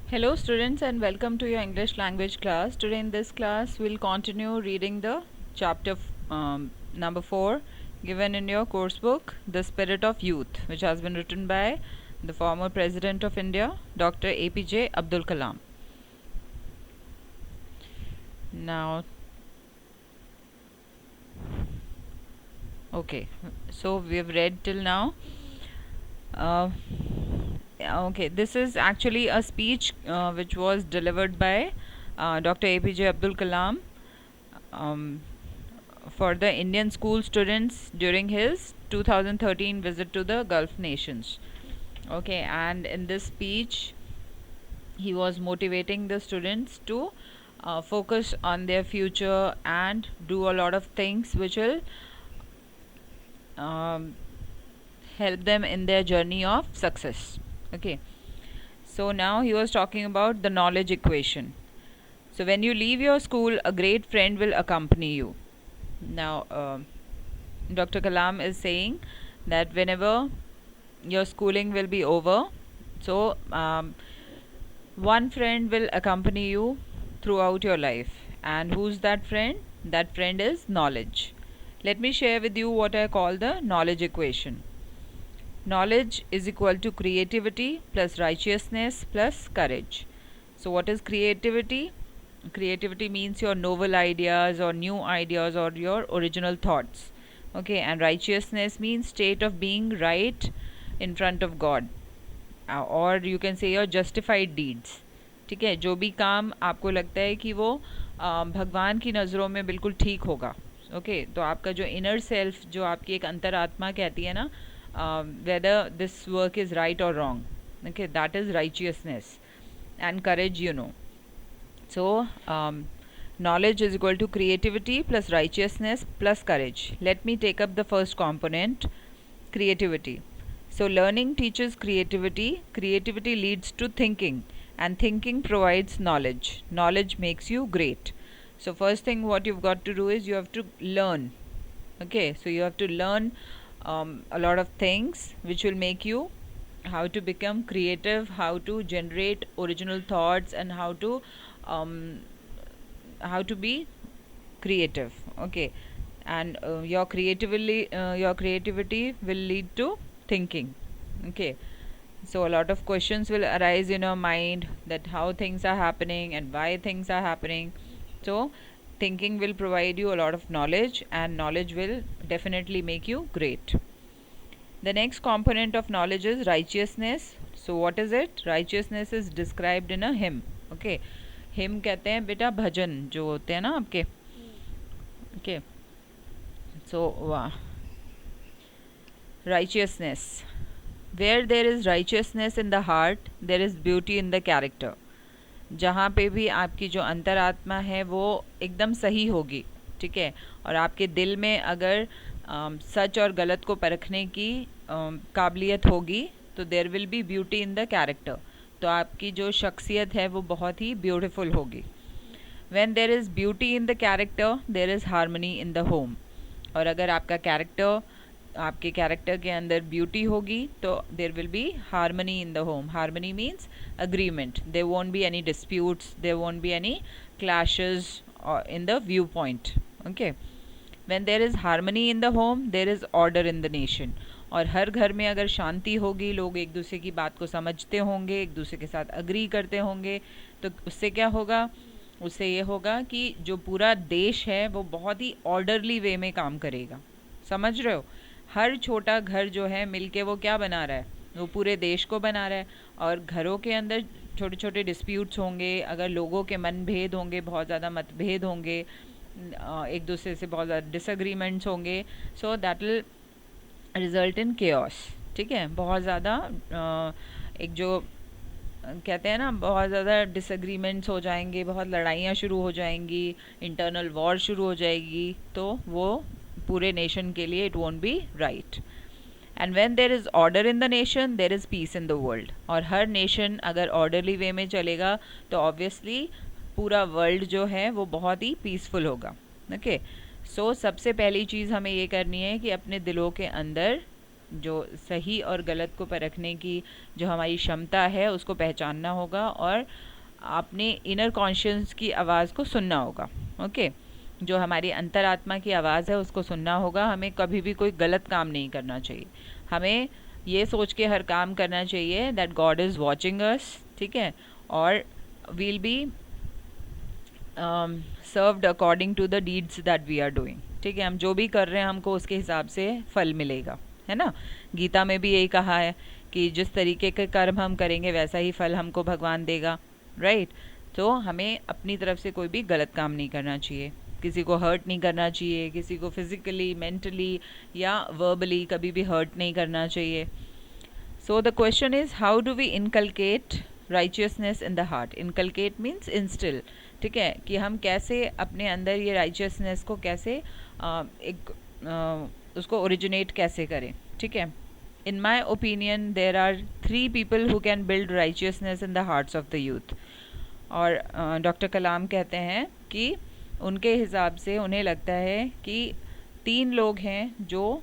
Hello students and welcome to your English language class. Today in this class we'll continue reading the chapter number 4 given in your course book, The Spirit of Youth, which has been written by the former President of India, Dr. APJ Abdul Kalam. Now, okay, so we have read till now. Okay, this is actually a speech which was delivered by Dr. APJ Abdul Kalam um, for the Indian school students during his 2013 visit to the Gulf nations. Okay, and in this speech, he was motivating the students to focus on their future and do a lot of things which will um, help them in their journey of success. Okay, so now he was talking about the knowledge equation. So when you leave your school, a great friend will accompany you. Now, Dr. Kalam is saying that whenever your schooling will be over, so one friend will accompany you throughout your life. And who's that friend? That friend is knowledge. Let me share with you what I call the knowledge equation. Knowledge is equal to creativity plus righteousness plus courage. So what is creativity? Creativity means your novel ideas or new ideas or your original thoughts. Okay, and righteousness means state of being right in front of God, or you can say your justified deeds. ठीक है, जो भी काम आपको लगता है कि वो भगवान की नज़रों में बिल्कुल ठीक होगा. ओके, तो आपका जो इनर सेल्फ, जो आपकी एक अंतरात्मा कहती है ना, whether this work is right or wrong. Okay, that is righteousness. And courage, you know. So, knowledge is equal to creativity plus righteousness plus courage. Let me take up the first component, creativity. So, learning teaches creativity. Creativity leads to thinking, and thinking provides knowledge. Knowledge makes you great. So, first thing what you've got to do is you have to learn. Okay, so you have to learn a lot of things which will make you how to become creative, how to generate original thoughts, and how to be creative. Okay, and your creativity will lead to thinking. Okay, so a lot of questions will arise in your mind, that how things are happening and why things are happening. So thinking will provide you a lot of knowledge, and knowledge will definitely make you great. The next component of knowledge is righteousness. So what is it? Righteousness is described in a hymn. Okay, hymn कहते हैं बेटा भजन जो होते हैं ना आपके. Okay, so righteousness. Where there is righteousness in the heart, there is beauty in the character. जहाँ पे भी आपकी जो अंतरात्मा है वो एकदम सही होगी, ठीक है, और आपके दिल में अगर सच और गलत को परखने की काबिलियत होगी, तो there will be beauty in the character. तो आपकी जो शख्सियत है वो बहुत ही ब्यूटीफुल होगी. When there is beauty in the character, there is harmony in the home. और अगर आपके कैरेक्टर के अंदर ब्यूटी होगी, तो there will be harmony in the home. Harmony means agreement. There won't be any disputes, there won't be any clashes in the viewpoint. Okay, when there is harmony in the home, there is order in the nation. और हर घर में अगर शांति होगी, लोग एक दूसरे की बात को समझते होंगे, एक दूसरे के साथ अग्री करते होंगे, तो उससे क्या होगा? उससे ये होगा कि जो पूरा देश है वो बहुत ही ऑर्डरली वे में काम करेगा. समझ रहे हो? हर छोटा घर जो है मिलके वो क्या बना रहा है? वो पूरे देश को बना रहा है. और घरों के अंदर छोटे छोटे डिस्प्यूट्स होंगे, अगर लोगों के मनभेद होंगे, बहुत ज़्यादा मतभेद होंगे, एक दूसरे से बहुत ज़्यादा डिसएग्रीमेंट्स होंगे, so that will result in chaos. ठीक है, बहुत ज़्यादा एक जो कहते हैं ना, बहुत ज़्यादा डिसएग्रीमेंट्स हो जाएंगे, बहुत लड़ाइयाँ शुरू हो जाएंगी, इंटरनल वॉर शुरू हो जाएगी, तो वो पूरे नेशन के लिए it won't be right. And when there is order in the nation, there is piece in the world. और हर नेशन अगर ऑर्डरली वे में चलेगा, तो ऑब्वियसली पूरा वर्ल्ड जो है वो बहुत ही पीसफुल होगा. ओके, सो सबसे पहली चीज़ हमें ये करनी है कि अपने दिलों के अंदर जो सही और गलत को परखने की जो हमारी क्षमता है उसको पहचानना होगा और अपने इनर कॉन्शियस की आवाज़ को सुनना होगा। ओके, जो हमारी अंतरात्मा की आवाज़ है उसको सुनना होगा। हमें कभी भी कोई गलत काम नहीं करना चाहिए। हमें ये सोच के हर काम करना चाहिए that God is watching us, ठीक है, और we'll be served according to the deeds that we are doing, ठीक है। हम जो भी कर रहे हैं हमको उसके हिसाब से फल मिलेगा, है ना। गीता में भी यही कहा है कि जिस तरीके के कर्म हम करेंगे वैसा ही फल हमको भगवान देगा, राइट। तो हमें अपनी तरफ से कोई भी गलत काम नहीं करना चाहिए, किसी को हर्ट नहीं करना चाहिए, किसी को फिजिकली, मेंटली या वर्बली कभी भी हर्ट नहीं करना चाहिए। So the question is how do we inculcate righteousness in the heart. Inculcate means instil, ठीक है, कि हम कैसे अपने अंदर ये राइचियसनेस को कैसे उसको ओरिजिनेट कैसे करें, ठीक है। In my opinion there are 3 people who can build righteousness in the hearts of the youth। और डॉक्टर कलाम कहते हैं कि उनके हिसाब से उन्हें लगता है कि 3 लोग हैं जो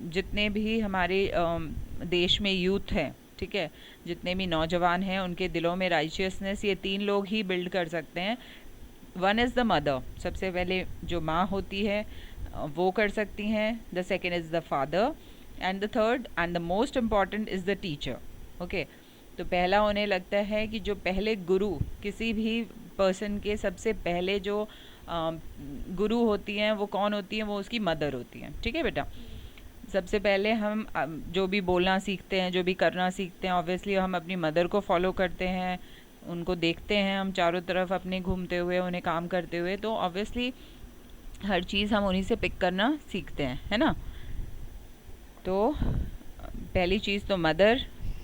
जितने भी हमारे देश में यूथ हैं, ठीक है, जितने भी नौजवान हैं उनके दिलों में राइचियसनेस ये 3 लोग ही बिल्ड कर सकते हैं। वन इज़ द मदर, सबसे पहले जो माँ होती है वो कर सकती हैं। The second is the father and the third and the most important is the teacher. Okay, तो पहला उन्हें लगता है कि जो पहले गुरु किसी भी पर्सन के सबसे पहले जो गुरु होती हैं वो कौन होती हैं, वो उसकी मदर होती हैं, ठीक है बेटा। सबसे पहले हम जो भी बोलना सीखते हैं, जो भी करना सीखते हैं, ऑब्वियसली हम अपनी मदर को फॉलो करते हैं, उनको देखते हैं हम चारों तरफ अपने घूमते हुए, उन्हें काम करते हुए, तो ऑब्वियसली हर चीज़ हम उन्हीं से पिक करना सीखते हैं, है ना। तो पहली चीज़ तो मदर,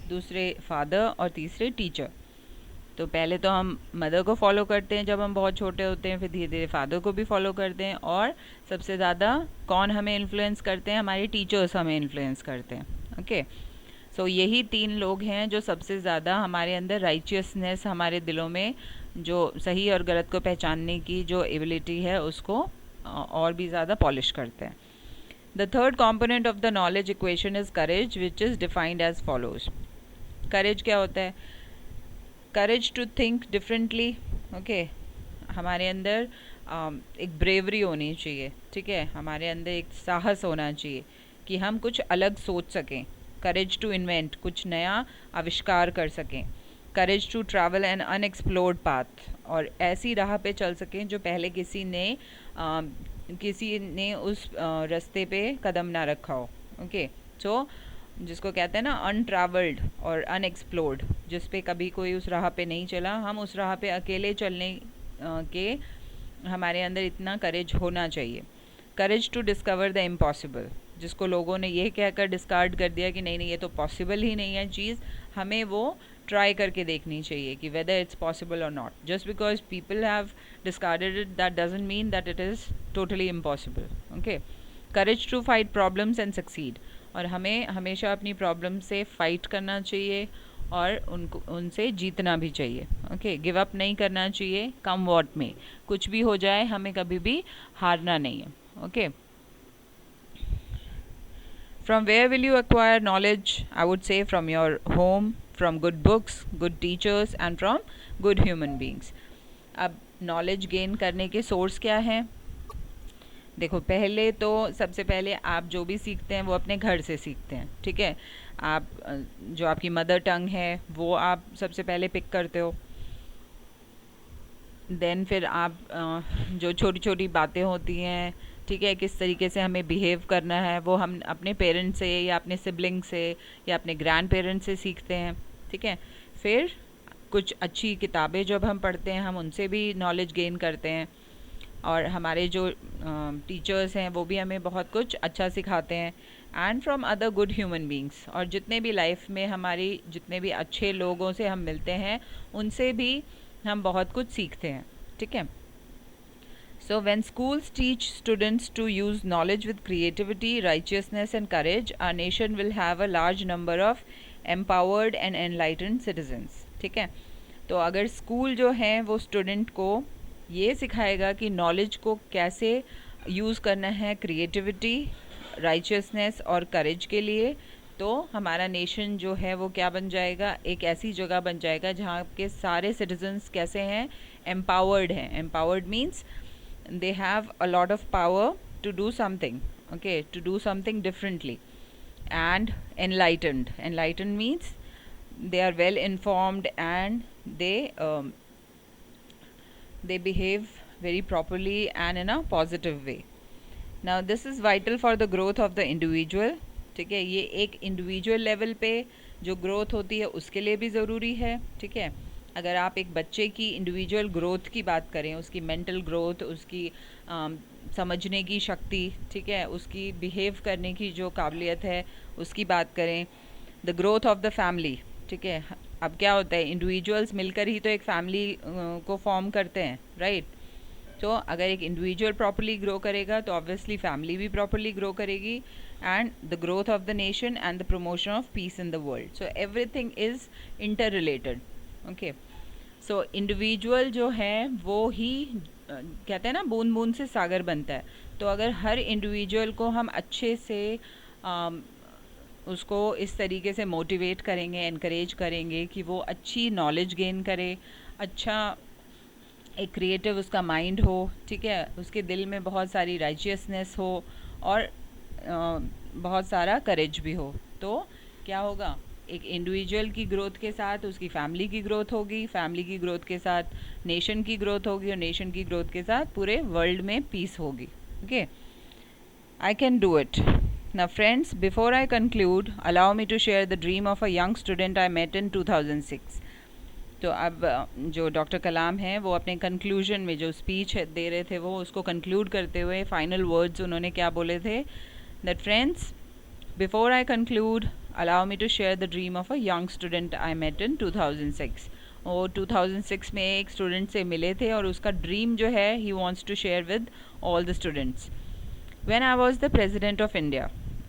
दूसरे फादर और तीसरे टीचर। तो पहले तो हम मदर को फॉलो करते हैं जब हम बहुत छोटे होते हैं, फिर धीरे धीरे फादर को भी फॉलो करते हैं, और सबसे ज़्यादा कौन हमें इन्फ्लुएंस करते हैं, हमारे टीचर्स हमें इन्फ्लुएंस करते हैं। ओके, सो यही 3 लोग हैं जो सबसे ज़्यादा हमारे अंदर राइचियसनेस, हमारे दिलों में जो सही और गलत को पहचानने की जो एबिलिटी है उसको और भी ज़्यादा पॉलिश करते हैं। The third component of the knowledge equation is courage, which is defined as follows. Courage क्या होता है? Courage to think differently. Okay, हमारे अंदर एक ब्रेवरी होनी चाहिए, ठीक है, हमारे अंदर एक साहस होना चाहिए कि हम कुछ अलग सोच सकें। करेज टू इन्वेंट, कुछ नया आविष्कार कर सकें। Courage to travel an unexplored path, और ऐसी राह पे चल सकें जो पहले किसी ने उस रास्ते पे कदम ना रखा हो। ओके, सो जिसको कहते हैं ना अनट्रैवल्ड और अनएक्सप्लोर्ड, जिस पे कभी कोई उस राह पे नहीं चला, हम उस राह पे अकेले चलने के हमारे अंदर इतना करेज होना चाहिए। Courage to discover the impossible, जिसको लोगों ने ये कहकर डिस्कार्ड कर दिया कि नहीं नहीं ये तो पॉसिबल ही नहीं है चीज़, हमें वो ट्राई करके देखनी चाहिए कि वेदर इट्स पॉसिबल और not. Just because people have discarded it that doesn't mean that it is totally impossible. Okay, courage to fight problems and succeed, और हमें हमेशा अपनी प्रॉब्लम से फाइट करना चाहिए और उनसे जीतना भी चाहिए। ओके, गिव अप नहीं करना चाहिए, कम वॉट में, कुछ भी हो जाए हमें कभी भी हारना नहीं है। Okay, from where will you acquire knowledge? I would say from your home, from good books, good teachers and from good human beings. अब नॉलेज गेन करने के सोर्स क्या हैं? देखो, पहले तो सबसे पहले आप जो भी सीखते हैं वो अपने घर से सीखते हैं, ठीक है। आप जो आपकी मदर टंग है वो आप सबसे पहले पिक करते हो। देन फिर आप जो छोटी छोटी बातें होती हैं, ठीक है, किस तरीके से हमें बिहेव करना है, वो हम अपने पेरेंट्स से या अपने सिबलिंग से या अपने ग्रैंड पेरेंट्स से सीखते हैं, ठीक है। फिर कुछ अच्छी किताबें जब हम पढ़ते हैं हम उनसे भी नॉलेज गेन करते हैं, और हमारे जो टीचर्स हैं वो भी हमें बहुत कुछ अच्छा सिखाते हैं। And from other good human beings, और जितने भी लाइफ में हमारी जितने भी अच्छे लोगों से हम मिलते हैं उनसे भी हम बहुत कुछ सीखते हैं, ठीक है। So when schools teach students to use knowledge with creativity, righteousness and courage, our nation will have a large number of empowered and enlightened citizens, ठीक है। तो अगर स्कूल जो है वो स्टूडेंट को ये सिखाएगा कि नॉलेज को कैसे यूज़ करना है, क्रिएटिविटी राइचियसनेस और करेज के लिए, तो हमारा नेशन जो है वो क्या बन जाएगा, एक ऐसी जगह बन जाएगा जहाँ के सारे सिटीजन्स कैसे हैं, एम्पावर्ड हैं. Empowered means they have a lot of power to do something, okay, to do something differently. And enlightened means they are well informed and they behave very properly and in a positive way. Now this is vital for the growth of the individual. ठीक है, ये एक individual level पे जो growth होती है उसके लिए भी ज़रूरी है. ठीक है, अगर आप एक बच्चे की इंडिविजुअल ग्रोथ की बात करें, उसकी मेंटल ग्रोथ, उसकी समझने की शक्ति, ठीक है, उसकी बिहेव करने की जो काबिलियत है उसकी बात करें, the growth of the family. ठीक है, अब क्या होता है, इंडिविजुअल्स मिलकर ही तो एक फैमिली को फॉर्म करते हैं, राइट. तो अगर एक इंडिविजुअल प्रॉपर्ली ग्रो करेगा तो ऑब्वियसली फैमिली भी प्रॉपर्ली ग्रो करेगी, and the growth of the nation and the promotion of peace in the world. So everything is inter related. Okay, so individual जो है वो ही कहते हैं ना, बूंद बूंद से सागर बनता है. तो अगर हर इंडिविजुअल को हम अच्छे से उसको इस तरीके से मोटिवेट करेंगे, एनकरेज करेंगे कि वो अच्छी नॉलेज गेन करे, अच्छा एक क्रिएटिव उसका माइंड हो, ठीक है, उसके दिल में बहुत सारी राइचियसनेस हो और बहुत सारा करेज भी हो, तो क्या होगा, एक इंडिविजुअल की ग्रोथ के साथ उसकी फैमिली की ग्रोथ होगी, फैमिली की ग्रोथ के साथ नेशन की ग्रोथ होगी, और नेशन की ग्रोथ के साथ पूरे वर्ल्ड में पीस होगी. Okay, I can do it. Now friends, before I conclude, allow me to share the dream of a young student I met in 2006. तो अब जो डॉक्टर कलाम हैं वो अपने कंक्लूजन में जो स्पीच दे रहे थे वो उसको कंक्लूड करते हुए फाइनल वर्ड्स उन्होंने क्या बोले थे, that friends, before I conclude allow me to share the dream of a young student I met in 2006. वो 2006 में एक स्टूडेंट से मिले थे और उसका ड्रीम जो है he wants to share with all the students. When I was the president of India,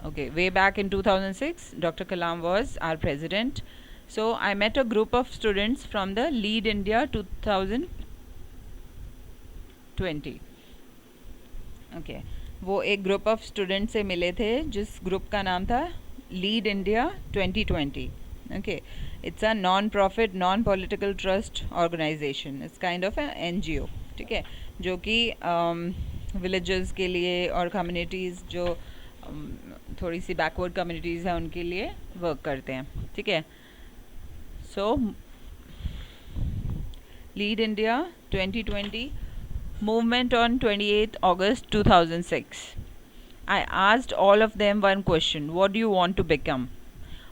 okay, way back in 2006, Dr. Kalam was our president. So I met a group of students from the Lead India 2020. Okay, वो एक group of student से मिले थे जिस group का नाम था lead India 2020. Okay, it's a non-profit, non-political trust organization. It's kind of a NGO. ठीक है, जो कि विलेजेस के लिए और कम्युनिटीज़ जो थोड़ी सी बैकवर्ड कम्युनिटीज़ हैं उनके लिए वर्क करते हैं. ठीक है, सो lead India 2020 movement on 28th August 2006. I asked all of them one question, what do you want to become?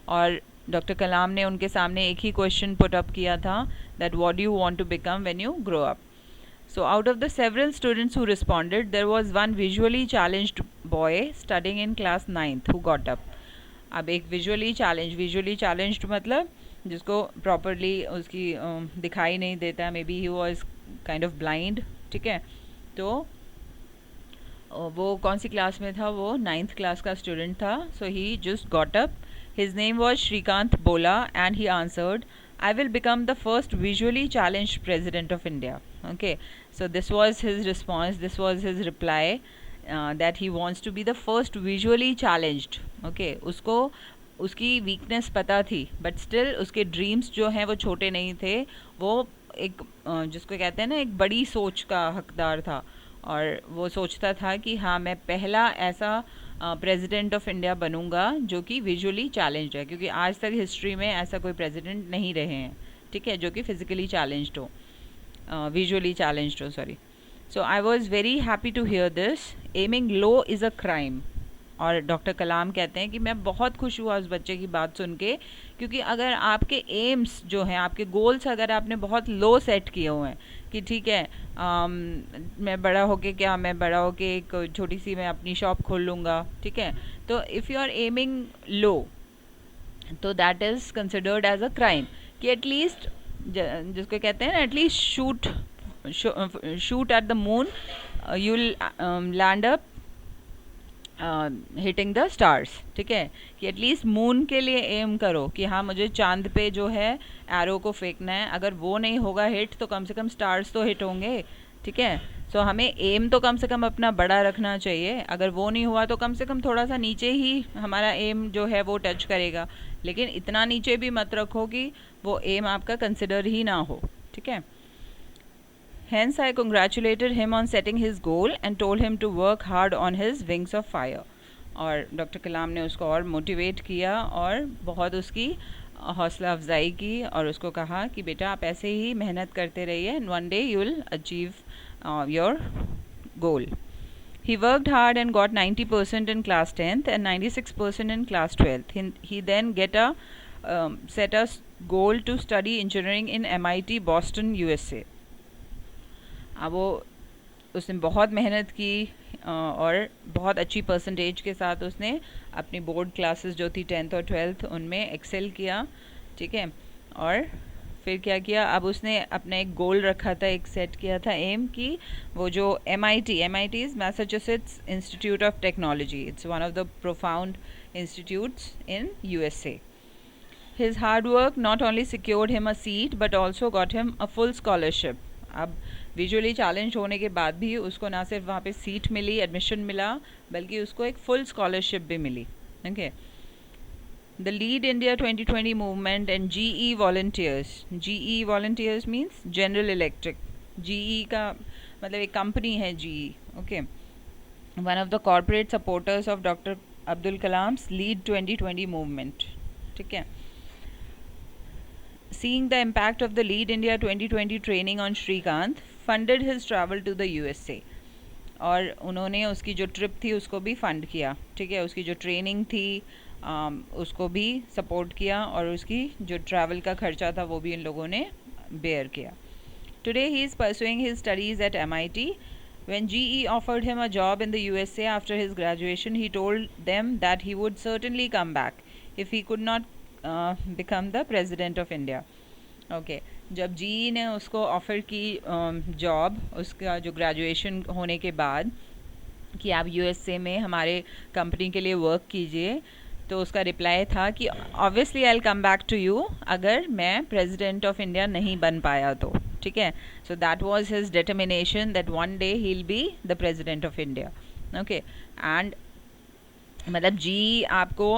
और डॉक्टर कलाम ने उनके सामने एक ही क्वेश्चन पुट अप किया था, that what do you want to become when you grow up? So out of the several students who responded, there was one visually challenged boy studying in class 9th who got up. अब एक visually challenged मतलब जिसको properly उसकी दिखाई नहीं देता, maybe he was kind of blind. ठीक है, तो वो कौन सी क्लास में था, वो 9th क्लास का स्टूडेंट था. So he just got up. His name was Shrikant Bola and he answered, I will become the first visually challenged president of India. Okay, so this was his response, this was his reply, that he wants to be the first visually challenged. Okay, उसको उसकी weakness पता थी, but still उसके dreams जो हैं वो छोटे नहीं थे, वो एक जिसको कहते हैं ना एक बड़ी सोच का हकदार था, और वो सोचता था कि हाँ मैं पहला ऐसा प्रेसिडेंट ऑफ इंडिया बनूंगा जो कि विजुअली चैलेंज्ड है, क्योंकि आज तक हिस्ट्री में ऐसा कोई प्रेसिडेंट नहीं रहे हैं, ठीक है, जो कि फिजिकली चैलेंज्ड हो, विजुअली चैलेंज्ड हो, sorry. So I was very happy to hear this. Aiming low is a crime. और डॉक्टर कलाम कहते हैं कि मैं बहुत खुश हुआ उस बच्चे की बात सुन के, क्योंकि अगर आपके एम्स जो हैं, आपके गोल्स अगर आपने बहुत लो सेट किए हुए हैं कि ठीक है मैं बड़ा होके एक छोटी सी मैं अपनी शॉप खोल लूँगा, ठीक है, तो if you are aiming low तो that is considered as a crime. कि एटलीस्ट जिसको कहते हैं ना, at least shoot at the moon, you will land up hitting the stars. ठीक है, कि एटलीस्ट मून के लिए एम करो कि हाँ मुझे चांद पे जो है एरो को फेंकना है, अगर वो नहीं होगा हिट तो कम से कम स्टार्स तो हिट होंगे. ठीक है, सो हमें एम तो कम से कम अपना बड़ा रखना चाहिए, अगर वो नहीं हुआ तो कम से कम थोड़ा सा नीचे ही हमारा एम जो है वो टच करेगा, लेकिन इतना नीचे भी मत रखो कि वो एम आपका कंसिडर ही ना हो, ठीक है। Hence I congratulated him on setting his goal and told him to work hard on his wings of fire. और डॉक्टर कलाम ने उसको और मोटिवेट किया और बहुत उसकी हौसला अफजाई की और उसको कहा कि बेटा आप ऐसे ही मेहनत करते रहिए and one day you will achieve your goal. He worked hard and got 90% in class 10th and 96% in class 12th. He then set a goal to study engineering in MIT Boston, USA. अब वो उसने बहुत मेहनत की और बहुत अच्छी percentage के साथ उसने अपनी बोर्ड क्लासेस जो थी 10th और 12th उनमें एक्सेल किया, ठीक है। और फिर क्या किया, अब उसने अपना एक गोल रखा था, एक सेट किया था एम कि वो जो MIT is Massachusetts institute of technology, it's one of the profound institutes in USA. His hard work not only secured him a seat but also got him a full scholarship. अब visually challenge होने के बाद भी उसको ना सिर्फ वहाँ पे सीट मिली, एडमिशन मिला, बल्कि उसको एक फुल स्कॉलरशिप भी मिली, okay. The lead India 2020 movement and GE volunteers means general electric, GE का मतलब एक कंपनी है GE, okay. One of the corporate supporters of doctor Abdul Kalam's lead 2020 movement, ठीक है। Seeing the impact of the Lead India 2020 training on Srikanth, funded his travel to the USA. और उन्होंने उसकी जो ट्रिप थी उसको भी फंड किया, ठीक है। उसकी जो ट्रेनिंग थी उसको भी सपोर्ट किया और उसकी जो ट्रैवल का खर्चा था वो भी इन लोगों ने बेयर किया. Today he is pursuing his studies at MIT. When GE offered him a job in the USA after his graduation, he told them that he would certainly come back if he could not become the president of India. Okay. जब GE ने उसको offer की job उसका जो graduation होने के बाद कि आप USA में हमारे कंपनी के लिए वर्क कीजिए, तो उसका रिप्लाई था कि obviously I will come back to you अगर मैं प्रेसिडेंट ऑफ इंडिया नहीं बन पाया तो, ठीक है. So that was his determination that one day he will be the president of India. Okay. And मतलब जी आपको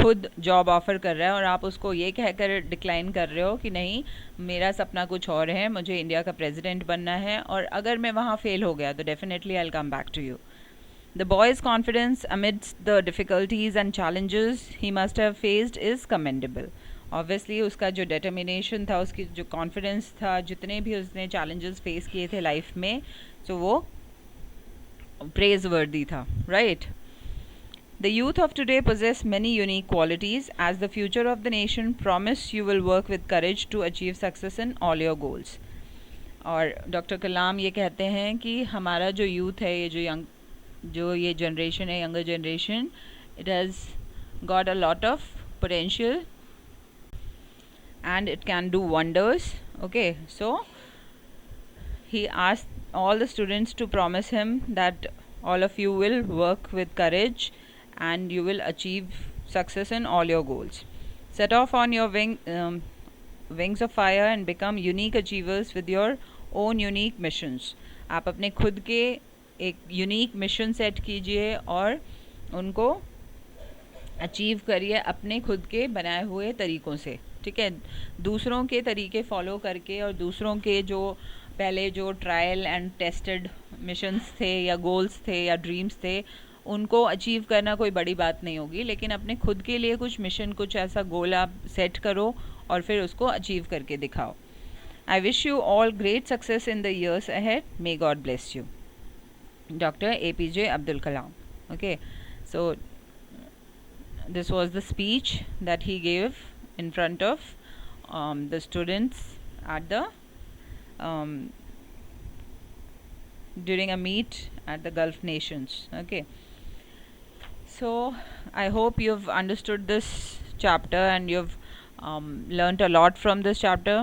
खुद जॉब ऑफ़र कर रहा है और आप उसको ये कहकर डिक्लाइन कर रहे हो कि नहीं, मेरा सपना कुछ और है, मुझे इंडिया का प्रेसिडेंट बनना है और अगर मैं वहाँ फेल हो गया तो definitely I will come back to you. The boy's confidence amidst the difficulties and challenges he must have faced is commendable. Obviously उसका जो determination था, उसकी जो confidence था, जितने भी उसने challenges face किए थे life में, so वो praiseworthy था, right? The youth of today possess many unique qualities. As the future of the nation, promise you will work with courage to achieve success in all your goals. और doctor कलाम ये कहते हैं कि हमारा जो youth है, ये जनरेशन है, younger generation, it has got a lot of potential and it can do wonders. Okay. So he asked all the students to promise him that all of you will work with courage and you will achieve success in all your goals. Set off on your wings of fire and become unique achievers with your own unique missions. आप अपने खुद के एक unique mission set कीजिए और उनको achieve करिए अपने खुद के बनाए हुए तरीक़ों से, ठीक है. दूसरों के तरीके फॉलो करके और दूसरों के जो पहले जो ट्रायल एंड टेस्टेड मिशंस थे या गोल्स थे या ड्रीम्स थे, उनको अचीव करना कोई बड़ी बात नहीं होगी, लेकिन अपने खुद के लिए कुछ मिशन, कुछ ऐसा गोल आप सेट करो और फिर उसको अचीव करके दिखाओ. I wish you all great success in the years ahead. May God bless you. Dr. APJ Abdul Kalam. Okay, so this was the speech that he gave in front of the students at the during a meet at the Gulf nations. Okay, so I hope you've understood this chapter and you've learnt a lot from this chapter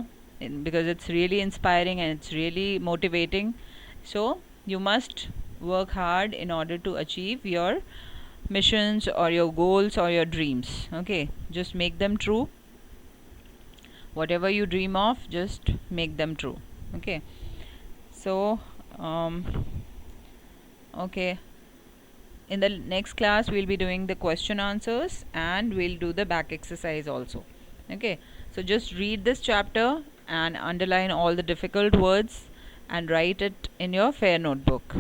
because it's really inspiring and it's really motivating. So you must work hard in order to achieve your missions or your goals or your dreams. Okay, just make them true. Whatever you dream of, just make them true. Okay, so Okay, in the next class we'll be doing the question answers and we'll do the back exercise also. Okay, so just read this chapter and underline all the difficult words and write it in your fair notebook.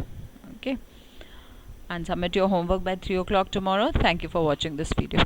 Okay, and submit your homework by 3 o'clock tomorrow. Thank you for watching this video.